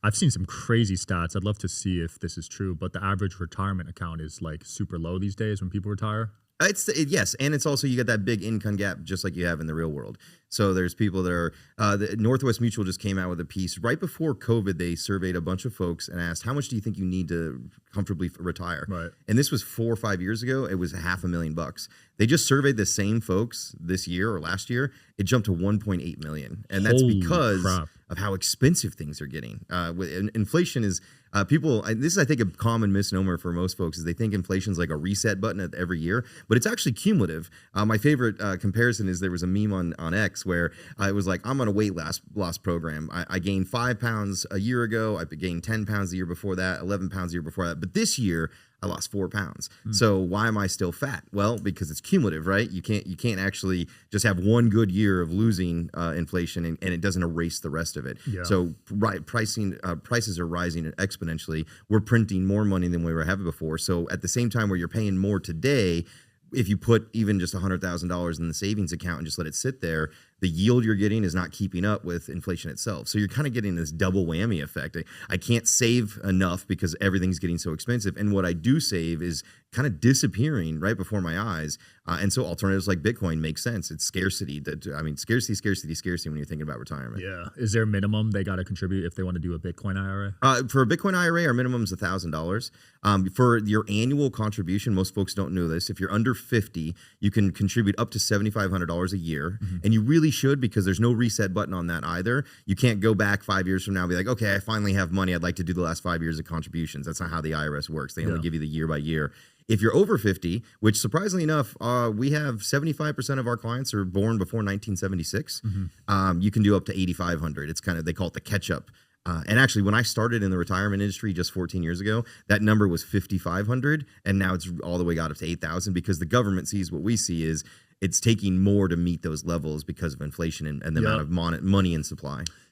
I've seen some crazy stats. I'd love to see if this is true, but the average retirement account is like super low these days when people retire. Yes, and it's also you get that big income gap just like you have in the real world. So there's people that are the Northwest Mutual just came out with a piece right before COVID. They surveyed a bunch of folks and asked, "How much do you think you need to comfortably retire?" Right. And this was 4 or 5 years ago. It was $500,000. They just surveyed the same folks this year or last year. It jumped to 1.8 million, and that's Holy because crap. of how expensive things are getting. Inflation is people. This is, I think, a common misnomer for most folks is they think inflation is like a reset button at every year, but it's actually cumulative. My favorite comparison is there was a meme on X where it was like, I'm on a weight loss program. I gained 5 pounds a year ago. I gained 10 pounds the year before that, 11 pounds the year before that. But this year, I lost 4 pounds. So why am I still fat? Well, because it's cumulative, right? You can't actually just have one good year of losing inflation and it doesn't erase the rest of it. Yeah. So prices are rising exponentially. We're printing more money than we ever have before. So at the same time where you're paying more today, if you put even just $100,000 in the savings account and just let it sit there, the yield you're getting is not keeping up with inflation itself. So you're kind of getting this double whammy effect. I can't save enough because everything's getting so expensive. And what I do save is kind of disappearing right before my eyes. And so alternatives like Bitcoin make sense. It's scarcity. Scarcity when you're thinking about retirement. Yeah. Is there a minimum they got to contribute if they want to do a Bitcoin IRA? For a Bitcoin IRA, our minimum is $1,000. For your annual contribution, most folks don't know this. If you're under 50, you can contribute up to $7,500 a year, and you really should because there's no reset button on that either. You can't go back 5 years from now and be like, okay, I finally have money. I'd like to do the last 5 years of contributions. That's not how the IRS works. They only give you the year by year. If you're over 50, which surprisingly enough, we have 75% of our clients are born before 1976. You can do up to 8,500. It's kind of, they call it the catch up. And actually, when I started in the retirement industry just 14 years ago, that number was 5,500, and now it's all the way got up to 8,000 because the government sees what we see is it's taking more to meet those levels because of inflation and the amount of money in supply.